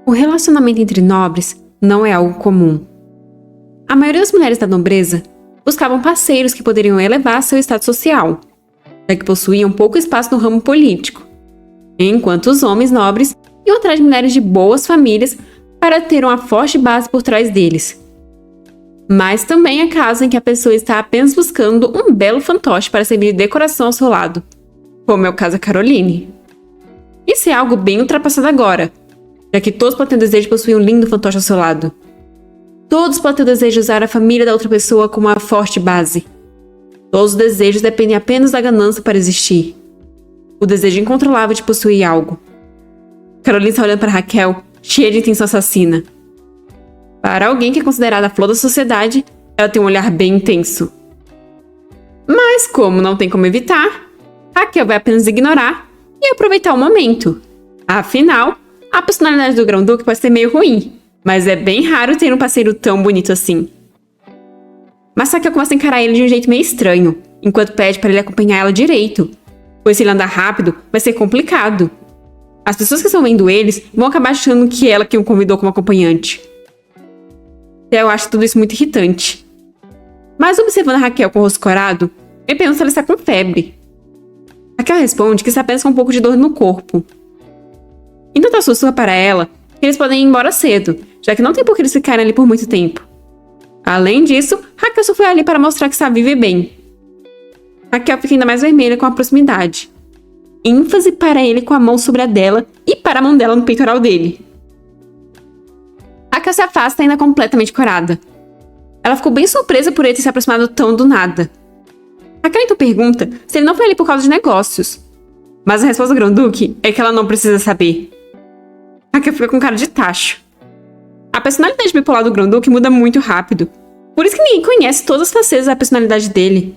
O relacionamento entre nobres não é algo comum. A maioria das mulheres da nobreza buscavam parceiros que poderiam elevar seu status social, já que possuíam pouco espaço no ramo político, enquanto os homens nobres iam atrás de mulheres de boas famílias para ter uma forte base por trás deles. Mas também há casos em que a pessoa está apenas buscando um belo fantoche para servir de decoração ao seu lado, como é o caso da Caroline. Isso é algo bem ultrapassado agora, já que todos podem ter o desejo de possuir um lindo fantoche ao seu lado. Todos podem ter o desejo de usar a família da outra pessoa como uma forte base. Todos os desejos dependem apenas da ganância para existir. O desejo incontrolável de possuir algo. Caroline está olhando para Raquel, cheia de intenção assassina. Para alguém que é considerada a flor da sociedade, ela tem um olhar bem intenso. Mas como não tem como evitar, Raquel vai apenas ignorar e aproveitar o momento. Afinal, a personalidade do Grão-Duque pode ser meio ruim, mas é bem raro ter um parceiro tão bonito assim. Mas Raquel começa a encarar ele de um jeito meio estranho, enquanto pede para ele acompanhar ela direito, pois se ele andar rápido, vai ser complicado. As pessoas que estão vendo eles vão acabar achando que ela que o convidou como acompanhante. Eu acho tudo isso muito irritante. Mas observando a Raquel com o rosto corado, ele pergunta se ela está com febre. Raquel responde que está apenas com um pouco de dor no corpo. Então tá sussurra para ela que eles podem ir embora cedo, já que não tem por que eles ficarem ali por muito tempo. Além disso, Raquel só foi ali para mostrar que está viva e bem. Raquel fica ainda mais vermelha com a proximidade. ênfase para ele com a mão sobre a dela e para a mão dela no peitoral dele. Raquel se afasta ainda completamente corada. Ela ficou bem surpresa por ele ter se aproximado tão do nada. Raquel então pergunta se ele não foi ali por causa de negócios. Mas a resposta do Grão-Duque é que ela não precisa saber. Raquel fica com cara de tacho. A personalidade bipolar do Grão-Duque muda muito rápido. Por isso que ninguém conhece todas as facetas da personalidade dele.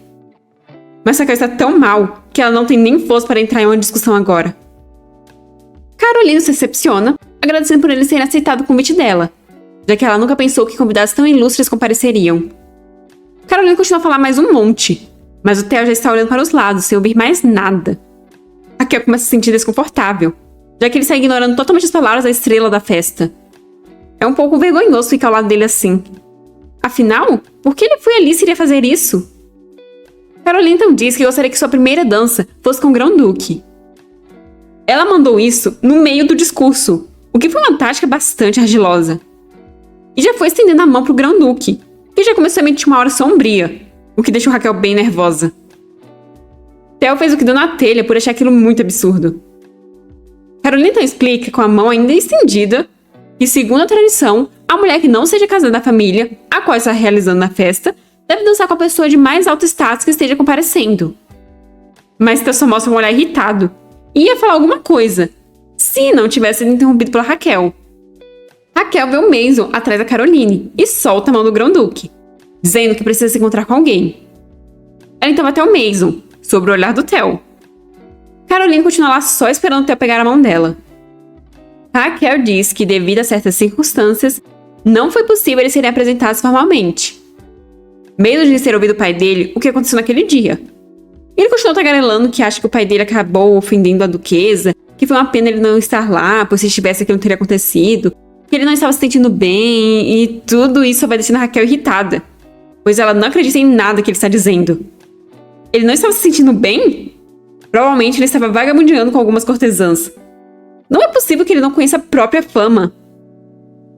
Mas Raquel está tão mal que ela não tem nem força para entrar em uma discussão agora. Carolina se decepciona, agradecendo por ele ter aceitado o convite dela, já que ela nunca pensou que convidados tão ilustres compareceriam. Carolina continua a falar mais um monte, mas o Theo já está olhando para os lados, sem ouvir mais nada. Raquel começa a se sentir desconfortável, já que ele está ignorando totalmente as palavras da estrela da festa. É um pouco vergonhoso ficar ao lado dele assim. Afinal, por que ele foi ali se iria fazer isso? Carolina então diz que gostaria que sua primeira dança fosse com o Grão-Duque. Ela mandou isso no meio do discurso, o que foi uma tática bastante ardilosa. E já foi estendendo a mão pro Grão-Duque, que já começou a emitir uma aura sombria, o que deixou Raquel bem nervosa. Theo fez o que deu na telha por achar aquilo muito absurdo. Carolina então explica, com a mão ainda estendida, que, segundo a tradição, a mulher que não seja casada da família, a qual está realizando a festa, deve dançar com a pessoa de mais alto status que esteja comparecendo. Mas Theo só mostra um olhar irritado e ia falar alguma coisa, se não tivesse sido interrompido pela Raquel. Raquel vê o Mason atrás da Caroline e solta a mão do Grão-Duque, dizendo que precisa se encontrar com alguém. Ela então vai até o Mason, sob o olhar do Theo. Caroline continua lá só esperando o Theo pegar a mão dela. Raquel diz que, devido a certas circunstâncias, não foi possível eles serem apresentados formalmente. Medo de ter ouvido o pai dele o que aconteceu naquele dia. Ele continuou tagarelando que acha que o pai dele acabou ofendendo a duquesa, que foi uma pena ele não estar lá, pois se estivesse aquilo não teria acontecido, que ele não estava se sentindo bem, e tudo isso vai deixando a Raquel irritada, pois ela não acredita em nada que ele está dizendo. Ele não estava se sentindo bem? Provavelmente ele estava vagabundeando com algumas cortesãs. Não é possível que ele não conheça a própria fama.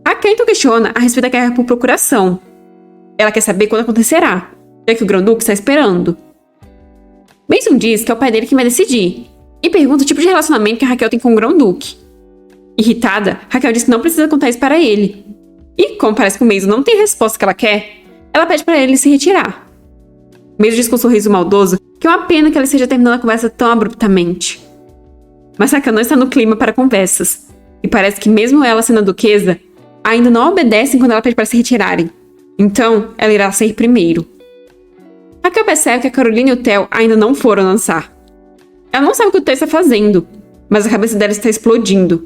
Raquel então questiona a respeito da guerra por procuração. Ela quer saber quando acontecerá, já que o Grão-Duque está esperando. Mason diz que é o pai dele quem vai decidir, e pergunta o tipo de relacionamento que a Raquel tem com o Grão-Duque. Irritada, Raquel diz que não precisa contar isso para ele. E, como parece que o Mason não tem a resposta que ela quer, ela pede para ele se retirar. Mason diz com um sorriso maldoso que é uma pena que ela esteja terminando a conversa tão abruptamente. Mas Raquel não está no clima para conversas, e parece que mesmo ela sendo a duquesa, ainda não obedecem quando ela pede para se retirarem. Então, ela irá sair primeiro. Raquel percebe que a Caroline e o Theo ainda não foram dançar. Ela não sabe o que o Theo está fazendo, mas a cabeça dela está explodindo.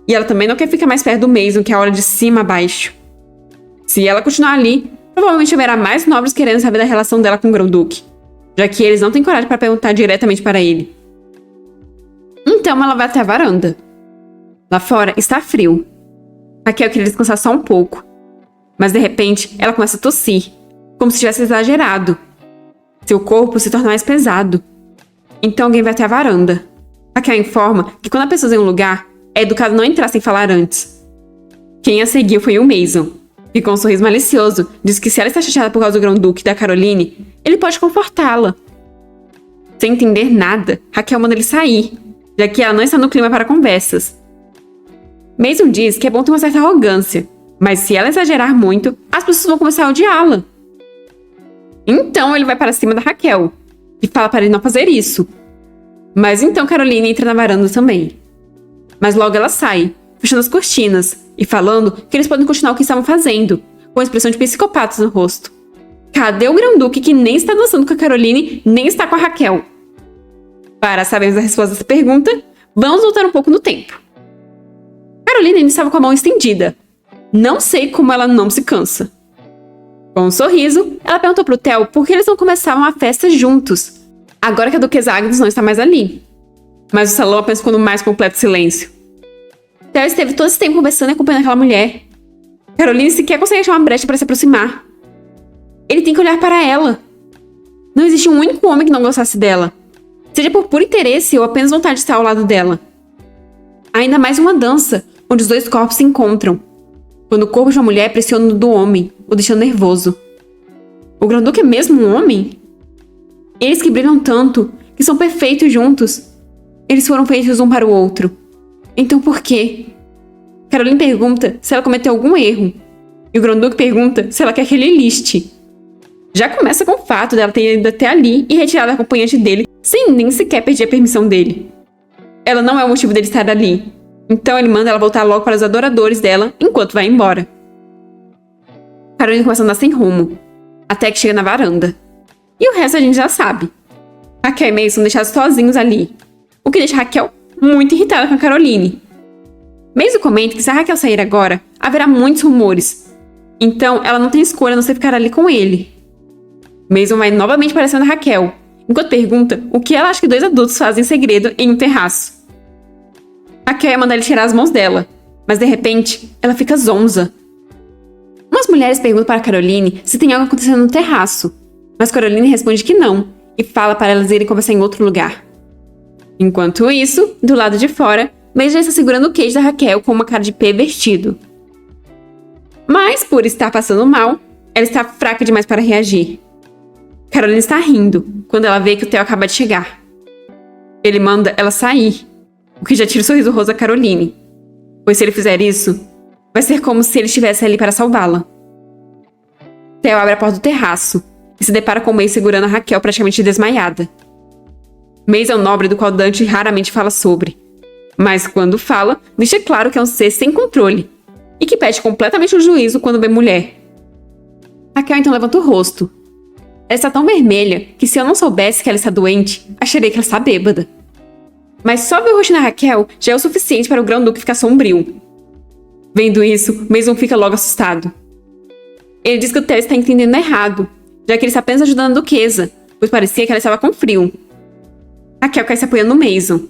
E ela também não quer ficar mais perto do Mason, que é a hora de cima a baixo. Se ela continuar ali, provavelmente haverá mais nobres querendo saber da relação dela com o Grão-Duque, já que eles não têm coragem para perguntar diretamente para ele. Então ela vai até a varanda. Lá fora está frio. Raquel queria descansar só um pouco. Mas de repente, ela começa a tossir, como se tivesse exagerado. Seu corpo se torna mais pesado. Então alguém vai até a varanda. Raquel informa que quando a pessoa em um lugar, é educado não entrar sem falar antes. Quem a seguiu foi o Mason, que com um sorriso malicioso diz que se ela está chateada por causa do Grão-Duque e da Caroline, ele pode confortá-la. Sem entender nada, Raquel manda ele sair, já que ela não está no clima para conversas. Mason diz que é bom ter uma certa arrogância, mas se ela exagerar muito, as pessoas vão começar a odiá-la. Então ele vai para cima da Raquel e fala para ele não fazer isso. Mas então Caroline entra na varanda também. Mas logo ela sai, fechando as cortinas e falando que eles podem continuar o que estavam fazendo, com a expressão de psicopatas no rosto. Cadê o Grão-Duque que nem está dançando com a Caroline, nem está com a Raquel? Para sabermos a resposta dessa pergunta, vamos voltar um pouco no tempo. Caroline ainda estava com a mão estendida. Não sei como ela não se cansa. Com um sorriso, ela perguntou pro Theo por que eles não começavam a festa juntos, agora que a Duquesa Agnes não está mais ali. Mas o salão apenas ficou no mais completo silêncio. Theo esteve todo esse tempo conversando e acompanhando aquela mulher. Caroline sequer consegue achar uma brecha para se aproximar. Ele tem que olhar para ela. Não existe um único homem que não gostasse dela, seja por puro interesse ou apenas vontade de estar ao lado dela. Ainda mais uma dança, onde os dois corpos se encontram, quando o corpo de uma mulher pressiona o do homem, o deixando nervoso. O Grão-Duque é mesmo um homem? Eles que brilham tanto, que são perfeitos juntos. Eles foram feitos um para o outro. Então por quê? Caroline pergunta se ela cometeu algum erro. E o Grão-Duque pergunta se ela quer que ele liste. Já começa com o fato dela ter ido até ali e retirado a acompanhante dele, sem nem sequer pedir a permissão dele. Ela não é o motivo dele estar ali. Então ele manda ela voltar logo para os adoradores dela, enquanto vai embora. Caroline começa a andar sem rumo, até que chega na varanda. E o resto a gente já sabe. Raquel e Mason são deixados sozinhos ali, o que deixa Raquel muito irritada com a Caroline. Mason comenta que se a Raquel sair agora, haverá muitos rumores. Então ela não tem escolha a não ser ficar ali com ele. Mason vai novamente para cima da Raquel, enquanto pergunta o que ela acha que dois adultos fazem em segredo em um terraço. Raquel ia mandar ele tirar as mãos dela, mas de repente ela fica zonza. Umas mulheres perguntam para Caroline se tem algo acontecendo no terraço, mas Caroline responde que não e fala para elas irem conversar em outro lugar. Enquanto isso, do lado de fora, Mason já está segurando o queijo da Raquel com uma cara de pervertido. Mas, por estar passando mal, ela está fraca demais para reagir. Caroline está rindo quando ela vê que o Theo acaba de chegar. Ele manda ela sair, o que já tira o sorriso rosa da Caroline, pois se ele fizer isso, vai ser como se ele estivesse ali para salvá-la. Theo abre a porta do terraço e se depara com Mason segurando a Raquel praticamente desmaiada. Mason é um nobre do qual Dante raramente fala sobre, mas quando fala, deixa claro que é um ser sem controle e que perde completamente o juízo quando vê mulher. Raquel então levanta o rosto. Ela está tão vermelha que se eu não soubesse que ela está doente, acharia que ela está bêbada. Mas só ver o rosto da Raquel já é o suficiente para o Grão-Duque ficar sombrio. Vendo isso, Mason fica logo assustado. Ele diz que o Theo está entendendo errado, já que ele está apenas ajudando a Duquesa, pois parecia que ela estava com frio. Raquel cai se apoiando no Mason,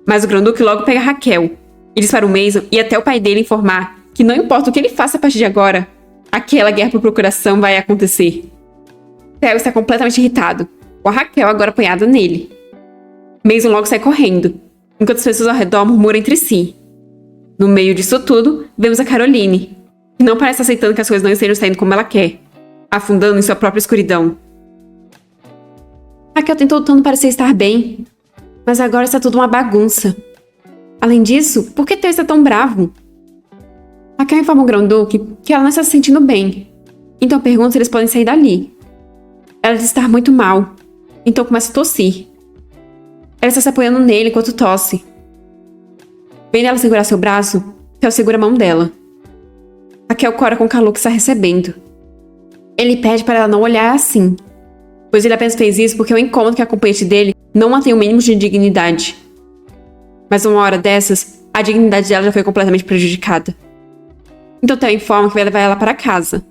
mas o Grão-Duque logo pega Raquel e diz para o Mason e até o pai dele informar que não importa o que ele faça a partir de agora, aquela guerra por procuração vai acontecer. Theo está completamente irritado, com a Raquel agora apoiada nele. Mason logo sai correndo, enquanto as pessoas ao redor murmuram entre si. No meio disso tudo, vemos a Caroline, que não parece aceitando que as coisas não estejam saindo como ela quer, afundando em sua própria escuridão. Raquel tentou tanto parecer estar bem, mas agora está tudo uma bagunça. Além disso, por que Theo está tão bravo? Raquel informa o Grão-Duque que ela não está se sentindo bem, então pergunta se eles podem sair dali. Ela diz estar muito mal, então começa a tossir. Ela está se apoiando nele enquanto tosse. Vendo ela segurar seu braço, Theo segura a mão dela. Raquel cora com o calor que está recebendo. Ele pede para ela não olhar assim, pois ele apenas fez isso porque é um incômodo que a acompanhante dele não mantém o mínimo de dignidade. Mas uma hora dessas, a dignidade dela já foi completamente prejudicada. Então Theo informa que vai levar ela para casa.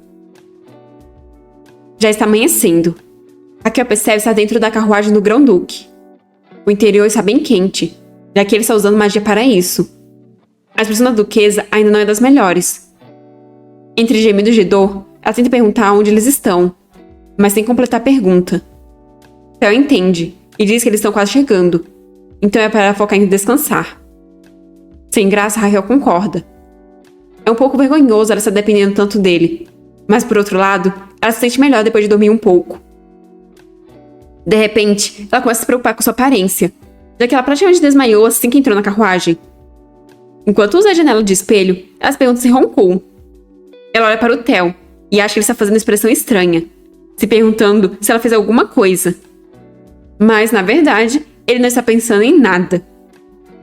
Já está amanhecendo. Raquel percebe estar dentro da carruagem do Grão-Duque. O interior está bem quente, já que ele está usando magia para isso. A expressão da Duquesa ainda não é das melhores, Entre gemidos de dor, ela tenta perguntar onde eles estão, mas sem completar a pergunta. Theo entende e diz que eles estão quase chegando, então é para ela focar em descansar. Sem graça, Raquel concorda. É um pouco vergonhoso ela estar dependendo tanto dele, mas por outro lado, ela se sente melhor depois de dormir um pouco. De repente, ela começa a se preocupar com sua aparência, já que ela praticamente desmaiou assim que entrou na carruagem. Enquanto usa a janela de espelho, ela se pergunta se roncou. Ela olha para o Theo e acha que ele está fazendo uma expressão estranha, se perguntando se ela fez alguma coisa. Mas, na verdade, ele não está pensando em nada.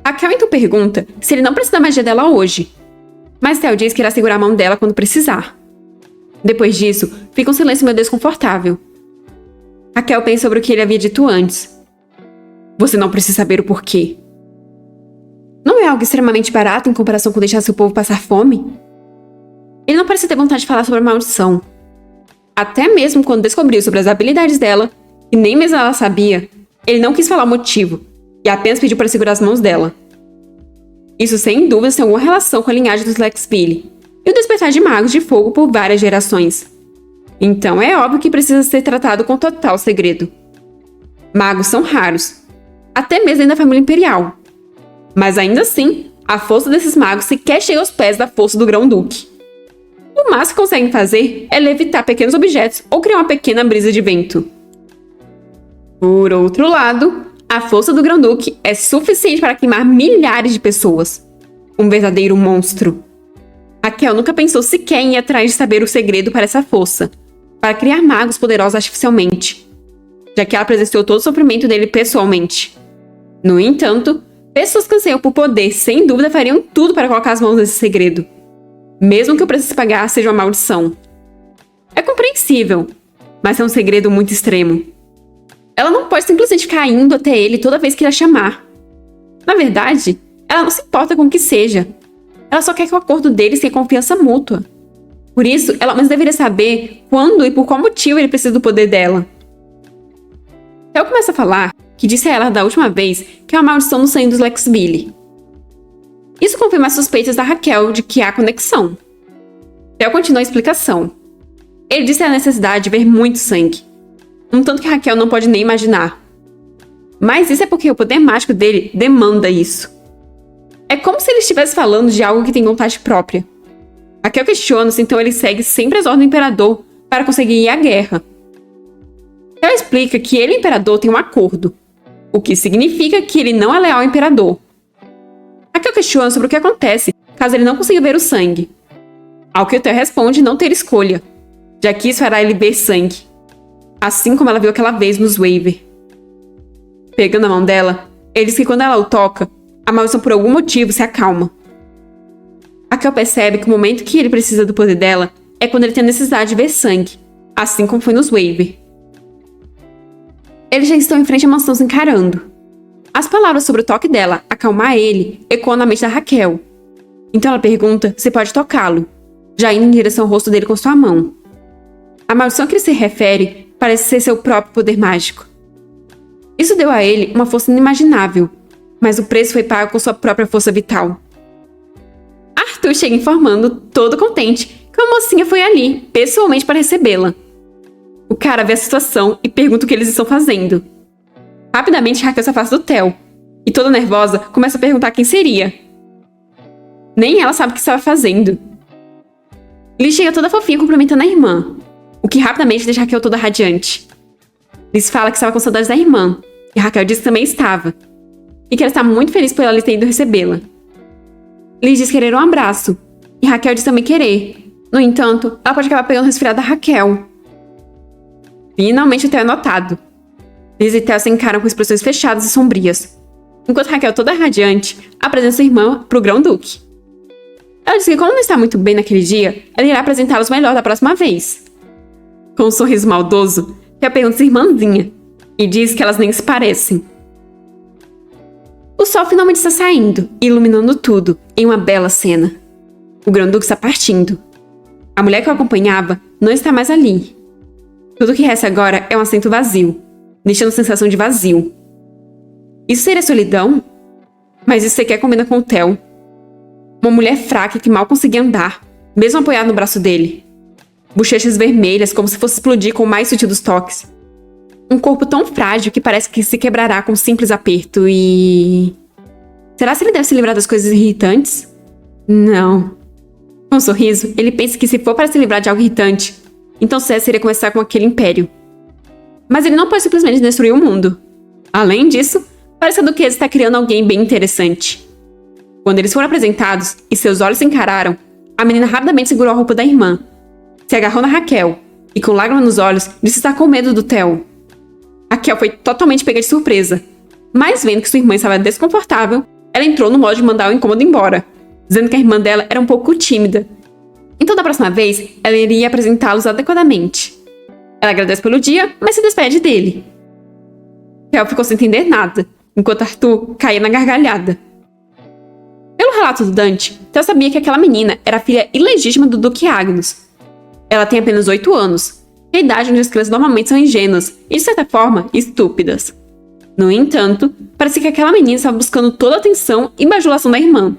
Raquel então pergunta se ele não precisa da magia dela hoje, mas Theo diz que irá segurar a mão dela quando precisar. Depois disso, fica um silêncio meio desconfortável. Raquel pensa sobre o que ele havia dito antes. Você não precisa saber o porquê. Não é algo extremamente barato em comparação com deixar seu povo passar fome? Ele não parece ter vontade de falar sobre a maldição. Até mesmo quando descobriu sobre as habilidades dela, e nem mesmo ela sabia, ele não quis falar o motivo, e apenas pediu para segurar as mãos dela. Isso sem dúvida tem alguma relação com a linhagem dos Lexville e o despertar de magos de fogo por várias gerações. Então é óbvio que precisa ser tratado com total segredo. Magos são raros, até mesmo dentro da família imperial. Mas ainda assim, a força desses magos sequer chega aos pés da força do Grão-Duque. O máximo que conseguem fazer é levitar pequenos objetos ou criar uma pequena brisa de vento. Por outro lado, a força do Grão-Duque é suficiente para queimar milhares de pessoas. Um verdadeiro monstro. Raquel nunca pensou sequer em ir atrás de saber o segredo para essa força, para criar magos poderosos artificialmente, já que ela presenciou todo o sofrimento dele pessoalmente. No entanto, pessoas que anseiam por poder sem dúvida fariam tudo para colocar as mãos nesse segredo, mesmo que o preço a se pagar seja uma maldição. É compreensível, mas é um segredo muito extremo. Ela não pode simplesmente ficar indo até ele toda vez que ele a chamar. Na verdade, ela não se importa com o que seja. Ela só quer que o acordo deles tenha confiança mútua. Por isso, ela mesmo deveria saber quando e por qual motivo ele precisa do poder dela. Theo começa a falar que disse a ela da última vez que é uma maldição no sangue dos Lexville. Isso confirma as suspeitas da Raquel de que há conexão. Theo continua a explicação. Ele disse a necessidade de ver muito sangue, um tanto que Raquel não pode nem imaginar. Mas isso é porque o poder mágico dele demanda isso. É como se ele estivesse falando de algo que tem vontade própria. Raquel questiona se então ele segue sempre as ordens do imperador para conseguir ir à guerra. Ela explica que ele e o imperador têm um acordo, o que significa que ele não é leal ao imperador. Raquel questiona sobre o que acontece caso ele não consiga ver o sangue. Ao que o Theo responde não ter escolha, já que isso fará ele ver sangue, assim como ela viu aquela vez nos Waver. Pegando a mão dela, ele diz que quando ela o toca, a maldição por algum motivo se acalma. Raquel percebe que o momento que ele precisa do poder dela é quando ele tem a necessidade de ver sangue, assim como foi nos Waver. Eles já estão em frente à mansão se encarando. As palavras sobre o toque dela acalmar ele ecoam na mente da Raquel. Então ela pergunta se pode tocá-lo, já indo em direção ao rosto dele com sua mão. A maldição que ele se refere parece ser seu próprio poder mágico. Isso deu a ele uma força inimaginável, mas o preço foi pago com sua própria força vital. Arthur chega informando, todo contente, que a mocinha foi ali, pessoalmente para recebê-la. O cara vê a situação e pergunta o que eles estão fazendo. Rapidamente, Raquel se afasta do Theo, e toda nervosa, começa a perguntar quem seria. Nem ela sabe o que estava fazendo. Liz chega toda fofinha cumprimentando a irmã, o que rapidamente deixa Raquel toda radiante. Liz fala que estava com saudades da irmã, e Raquel diz que também estava, e que ela está muito feliz por ela ter ido recebê-la. Liz diz querer um abraço, e Raquel diz também querer. No entanto, ela pode acabar pegando o resfriado da Raquel. Finalmente o Theo é notado. Liz e Theo se encaram com expressões fechadas e sombrias, enquanto Raquel, toda radiante, apresenta sua irmã pro Grão-Duque. Ela diz que como não está muito bem naquele dia, ela irá apresentá-los melhor da próxima vez. Com um sorriso maldoso, Theo pergunta sua irmãzinha, e diz que elas nem se parecem. O sol finalmente está saindo, iluminando tudo, em uma bela cena. O Grão-Duque está partindo. A mulher que o acompanhava não está mais ali. Tudo que resta agora é um assento vazio, deixando a sensação de vazio. Isso seria solidão? Mas isso sequer combina com o Theo. Uma mulher fraca que mal conseguia andar, mesmo apoiado no braço dele. Bochechas vermelhas, como se fosse explodir com o mais sutil dos toques. Um corpo tão frágil que parece que se quebrará com um simples aperto e... Será que ele deve se livrar das coisas irritantes? Não. Com um sorriso, ele pensa que se for para se livrar de algo irritante, então César seria começar com aquele império. Mas ele não pode simplesmente destruir o mundo. Além disso, parece que a duquesa está criando alguém bem interessante. Quando eles foram apresentados e seus olhos se encararam, a menina rapidamente segurou a roupa da irmã, se agarrou na Raquel e, com lágrimas nos olhos, disse estar com medo do Theo. Raquel foi totalmente pega de surpresa, mas vendo que sua irmã estava desconfortável, ela entrou no modo de mandar o incômodo embora, dizendo que a irmã dela era um pouco tímida. Então, da próxima vez, ela iria apresentá-los adequadamente. Ela agradece pelo dia, mas se despede dele. Theo ficou sem entender nada, enquanto Arthur caía na gargalhada. Pelo relato do Dante, Theo sabia que aquela menina era a filha ilegítima do Duque Agnus. Ela tem apenas 8 anos, a idade onde as crianças normalmente são ingênuas e, de certa forma, estúpidas. No entanto, parecia que aquela menina estava buscando toda a atenção e bajulação da irmã.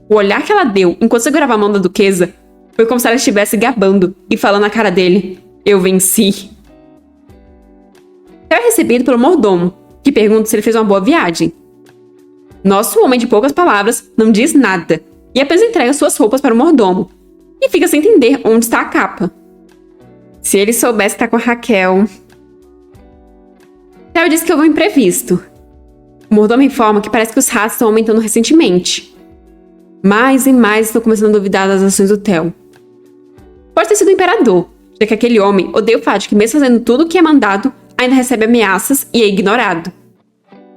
O olhar que ela deu enquanto segurava a mão da duquesa foi como se ela estivesse gabando e falando na cara dele: "Eu venci." Theo é recebido pelo mordomo, que pergunta se ele fez uma boa viagem. Nosso homem de poucas palavras não diz nada e apenas entrega suas roupas para o mordomo e fica sem entender onde está a capa. Se ele soubesse estar com a Raquel... Theo diz que houve um imprevisto. O mordomo informa que parece que os ratos estão aumentando recentemente. Mais e mais estão começando a duvidar das ações do Theo. Pode ter sido o imperador, já que aquele homem odeia o fato de que, mesmo fazendo tudo o que é mandado, ainda recebe ameaças e é ignorado.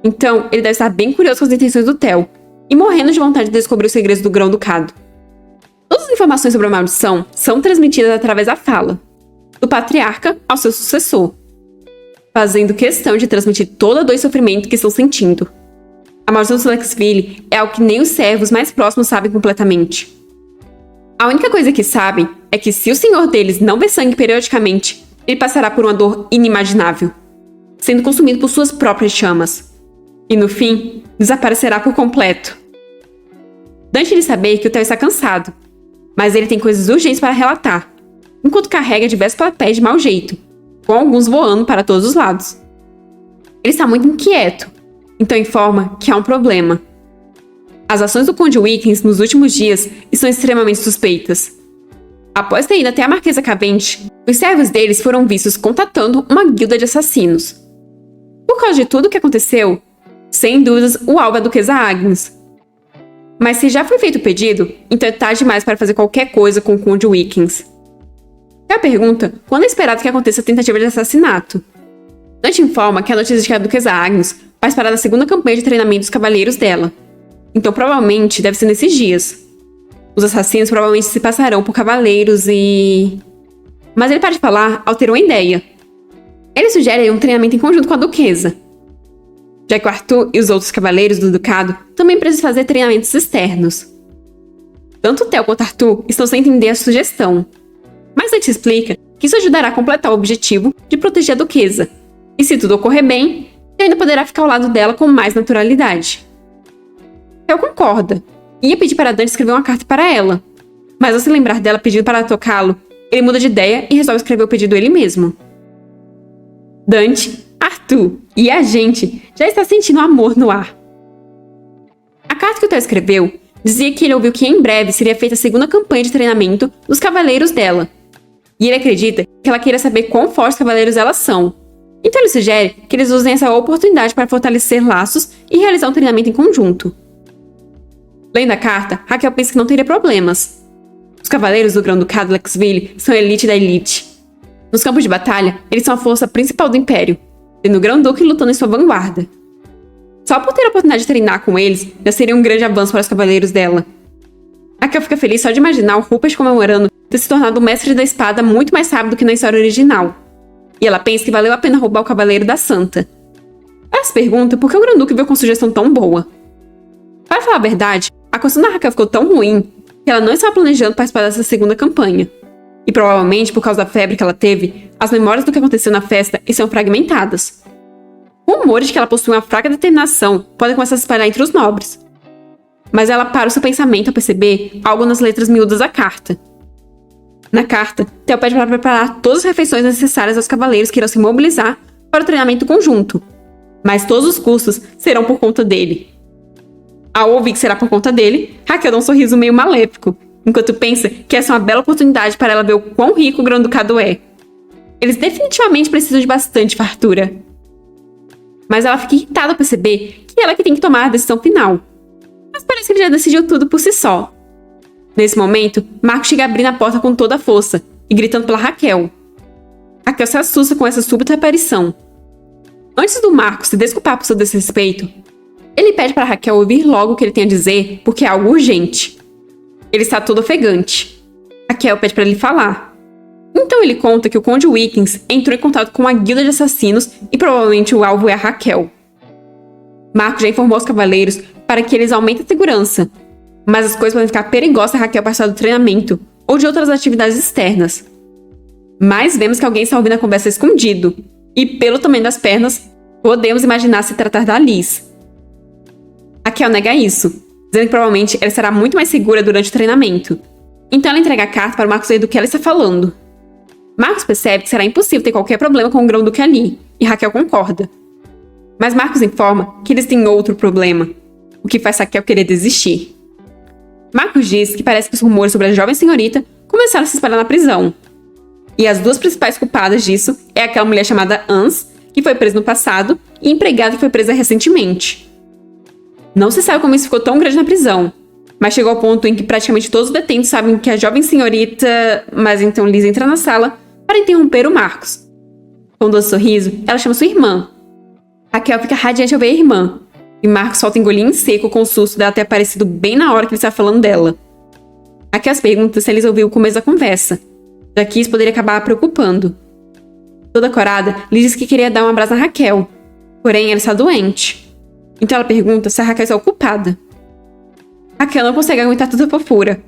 Então, ele deve estar bem curioso com as intenções do Theo e morrendo de vontade de descobrir os segredos do grão-ducado. Todas as informações sobre a maldição são transmitidas através da fala, do patriarca ao seu sucessor, fazendo questão de transmitir toda a dor e sofrimento que estão sentindo. A maldição do Lexville é algo que nem os servos mais próximos sabem completamente. A única coisa que sabem é que se o senhor deles não vê sangue periodicamente, ele passará por uma dor inimaginável, sendo consumido por suas próprias chamas. E no fim, desaparecerá por completo. Dante de saber que o Theo está cansado, mas ele tem coisas urgentes para relatar, enquanto carrega diversos papéis de mau jeito, com alguns voando para todos os lados. Ele está muito inquieto, então informa que há um problema. As ações do Conde Wickens nos últimos dias estão extremamente suspeitas. Após ter ido até a Marquesa Cavendish, os servos deles foram vistos contatando uma guilda de assassinos. Por causa de tudo o que aconteceu, sem dúvidas, o alvo é a Duquesa Agnes. Mas se já foi feito o pedido, então é tarde demais para fazer qualquer coisa com o Conde Wickens. Theo pergunta quando é esperado que aconteça a tentativa de assassinato. Dante informa que a notícia de que a Duquesa Agnes participará da segunda campanha de treinamento dos cavaleiros dela. Então provavelmente deve ser nesses dias. Os assassinos provavelmente se passarão por cavaleiros e... Mas ele para de falar ao ter uma ideia. Ele sugere um treinamento em conjunto com a duquesa, já que o Arthur e os outros cavaleiros do ducado também precisam fazer treinamentos externos. Tanto Theo quanto Arthur estão sem entender a sugestão, mas ele te explica que isso ajudará a completar o objetivo de proteger a duquesa, e se tudo ocorrer bem, ele ainda poderá ficar ao lado dela com mais naturalidade. Theo concorda, e ia pedir para Dante escrever uma carta para ela, mas ao se lembrar dela pedindo para tocá-lo, ele muda de ideia e resolve escrever o pedido ele mesmo. Dante, Arthur e a gente já está sentindo amor no ar. A carta que o Theo escreveu dizia que ele ouviu que em breve seria feita a segunda campanha de treinamento dos cavaleiros dela, e ele acredita que ela queira saber quão fortes os cavaleiros elas são. Então ele sugere que eles usem essa oportunidade para fortalecer laços e realizar um treinamento em conjunto. Lendo a carta, Raquel pensa que não teria problemas. Os cavaleiros do Grão-Ducado Lexville são a elite da elite. Nos campos de batalha, eles são a força principal do Império, tendo o Grão-Duque lutando em sua vanguarda. Só por ter a oportunidade de treinar com eles, já seria um grande avanço para os cavaleiros dela. Raquel fica feliz só de imaginar o Rupert comemorando ter se tornado o mestre da espada muito mais rápido que na história original. E ela pensa que valeu a pena roubar o Cavaleiro da Santa. Ela se pergunta por que o Grão-Duque veio com sugestão tão boa. Para falar a verdade, a questão da Raquel ficou tão ruim que ela não estava planejando participar dessa segunda campanha. E provavelmente, por causa da febre que ela teve, as memórias do que aconteceu na festa estão fragmentadas. Rumores de que ela possui uma fraca determinação podem começar a se espalhar entre os nobres. Mas ela para o seu pensamento ao perceber algo nas letras miúdas da carta. Na carta, Theo pede para preparar todas as refeições necessárias aos cavaleiros que irão se mobilizar para o treinamento conjunto, mas todos os custos serão por conta dele. Ao ouvir que será por conta dele, Raquel dá um sorriso meio maléfico, enquanto pensa que essa é uma bela oportunidade para ela ver o quão rico o Grão-Ducado é. Eles definitivamente precisam de bastante fartura. Mas ela fica irritada ao perceber que ela que tem que tomar a decisão final. Mas parece que ele já decidiu tudo por si só. Nesse momento, Marcos chega abrindo a porta com toda a força e gritando pela Raquel. Raquel se assusta com essa súbita aparição. Antes do Marcos se desculpar por seu desrespeito, ele pede para Raquel ouvir logo o que ele tem a dizer, porque é algo urgente. Ele está todo ofegante. Raquel pede para ele falar. Então ele conta que o Conde Wickens entrou em contato com uma guilda de assassinos e provavelmente o alvo é a Raquel. Marcos já informou os cavaleiros para que eles aumentem a segurança, mas as coisas podem ficar perigosas se a Raquel passar do treinamento ou de outras atividades externas. Mas vemos que alguém está ouvindo a conversa escondido, e pelo tamanho das pernas, podemos imaginar se tratar da Liz. Raquel nega isso, dizendo que provavelmente ela estará muito mais segura durante o treinamento. Então ela entrega a carta para Marcos ver do que ela está falando. Marcos percebe que será impossível ter qualquer problema com o Grão-Duque ali, e Raquel concorda. Mas Marcos informa que eles têm outro problema, o que faz Raquel querer desistir. Marcos diz que parece que os rumores sobre a jovem senhorita começaram a se espalhar na prisão. E as duas principais culpadas disso é aquela mulher chamada Ans, que foi presa no passado, e a empregada que foi presa recentemente. Não se sabe como isso ficou tão grande na prisão, mas chegou ao ponto em que praticamente todos os detentos sabem que a jovem senhorita... Mas então Liz entra na sala para interromper o Marcos. Com um doce sorriso, ela chama sua irmã. Raquel fica radiante ao ver a irmã, e Marcos solta um engolinho em seco com o susto dela ter aparecido bem na hora que ele estava falando dela. Raquel se pergunta se eles ouviram o começo da conversa, já que isso poderia acabar a preocupando. Toda corada, Liz diz que queria dar um abraço na Raquel, porém ela está doente. Então ela pergunta se a Raquel está ocupada. Raquel não consegue aguentar toda a fofura.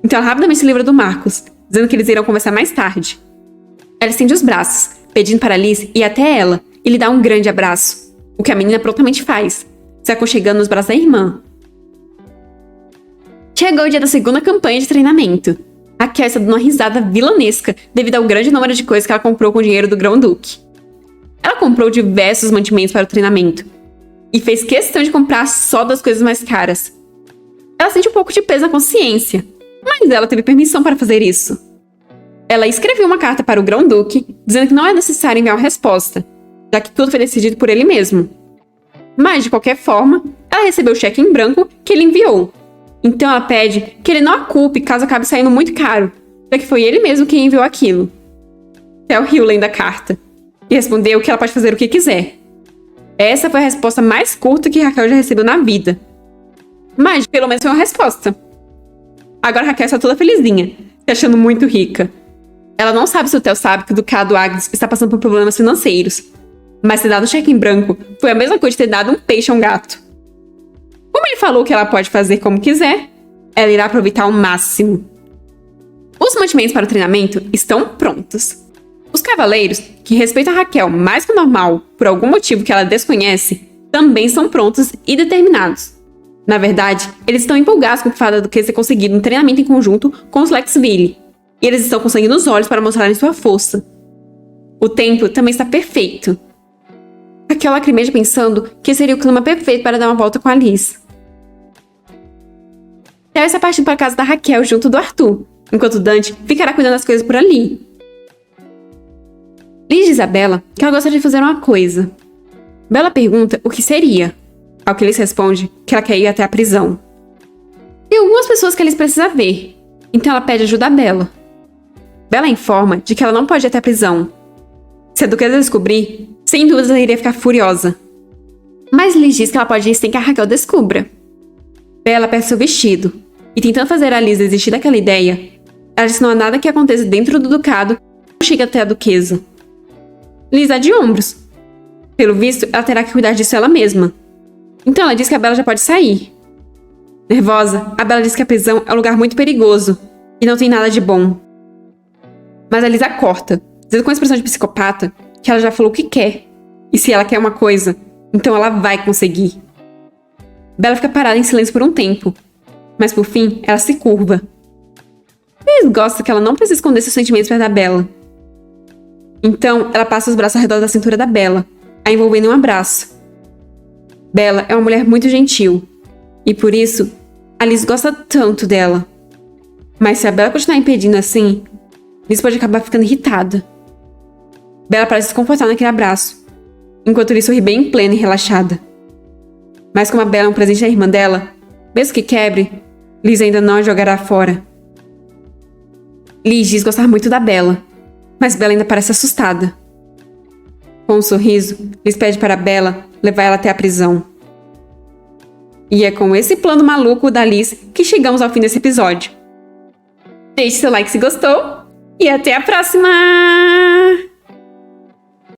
Então ela rapidamente se livra do Marcos, dizendo que eles irão conversar mais tarde. Ela estende os braços, pedindo para Liz ir até ela e lhe dar um grande abraço, o que a menina prontamente faz, se aconchegando nos braços da irmã. Chegou o dia da segunda campanha de treinamento. Raquel está dando uma risada vilanesca devido ao grande número de coisas que ela comprou com o dinheiro do Grão-Duque. Ela comprou diversos mantimentos para o treinamento, e fez questão de comprar só das coisas mais caras. Ela sente um pouco de peso na consciência, mas ela teve permissão para fazer isso. Ela escreveu uma carta para o Grão-Duque, dizendo que não é necessário enviar uma resposta, já que tudo foi decidido por ele mesmo. Mas, de qualquer forma, ela recebeu o cheque em branco que ele enviou. Então ela pede que ele não a culpe caso acabe saindo muito caro, já que foi ele mesmo quem enviou aquilo. Theo riu lendo a carta, e respondeu que ela pode fazer o que quiser. Essa foi a resposta mais curta que Raquel já recebeu na vida. Mas, pelo menos, foi uma resposta. Agora Raquel está toda felizinha, se achando muito rica. Ela não sabe se o Theo sabe que o Ducado Agnes está passando por problemas financeiros. Mas ter dado um cheque em branco foi a mesma coisa de ter dado um peixe a um gato. Como ele falou que ela pode fazer como quiser, ela irá aproveitar ao máximo. Os mantimentos para o treinamento estão prontos. Os cavaleiros, que respeitam a Raquel mais que o normal por algum motivo que ela desconhece, também são prontos e determinados. Na verdade, eles estão empolgados com o fato do que ser conseguido um treinamento em conjunto com os Lexville, e eles estão com sangue nos olhos para mostrarem sua força. O tempo também está perfeito. Raquel lacrimeja pensando que seria o clima perfeito para dar uma volta com a Liz. Theo está partindo para a casa da Raquel junto do Arthur, enquanto Dante ficará cuidando das coisas por ali. Liz diz a Bella que ela gostaria de fazer uma coisa. Bella pergunta o que seria, ao que Liz responde que ela quer ir até a prisão. Tem algumas pessoas que Liz precisa ver, então ela pede ajuda a Bella. Bella informa de que ela não pode ir até a prisão. Se a Duquesa descobrir, sem dúvidas ela iria ficar furiosa. Mas Liz diz que ela pode ir sem que a Raquel descubra. Bella perde seu vestido, e tentando fazer a Liz desistir daquela ideia, ela diz que não há nada que aconteça dentro do ducado que não chegue até a Duquesa. Liz dá de ombros. Pelo visto, ela terá que cuidar disso ela mesma. Então ela diz que a Bella já pode sair. Nervosa, a Bella diz que a prisão é um lugar muito perigoso e não tem nada de bom. Mas a Liz a corta, dizendo com a expressão de psicopata que ela já falou o que quer. E se ela quer uma coisa, então ela vai conseguir. Bella fica parada em silêncio por um tempo, mas por fim ela se curva. Liz gosta que ela não precisa esconder seus sentimentos perto da Bella. Então, ela passa os braços ao redor da cintura da Bella, a envolvendo em um abraço. Bella é uma mulher muito gentil, e por isso, a Liz gosta tanto dela. Mas se a Bella continuar impedindo assim, Liz pode acabar ficando irritada. Bella parece desconfortável naquele abraço, enquanto Liz sorri bem plena e relaxada. Mas como a Bella é um presente da irmã dela, mesmo que quebre, Liz ainda não a jogará fora. Liz diz gostar muito da Bella, mas Bella ainda parece assustada. Com um sorriso, Liz pede para Bella levar ela até a prisão. E é com esse plano maluco da Liz que chegamos ao fim desse episódio. Deixe seu like se gostou e até a próxima!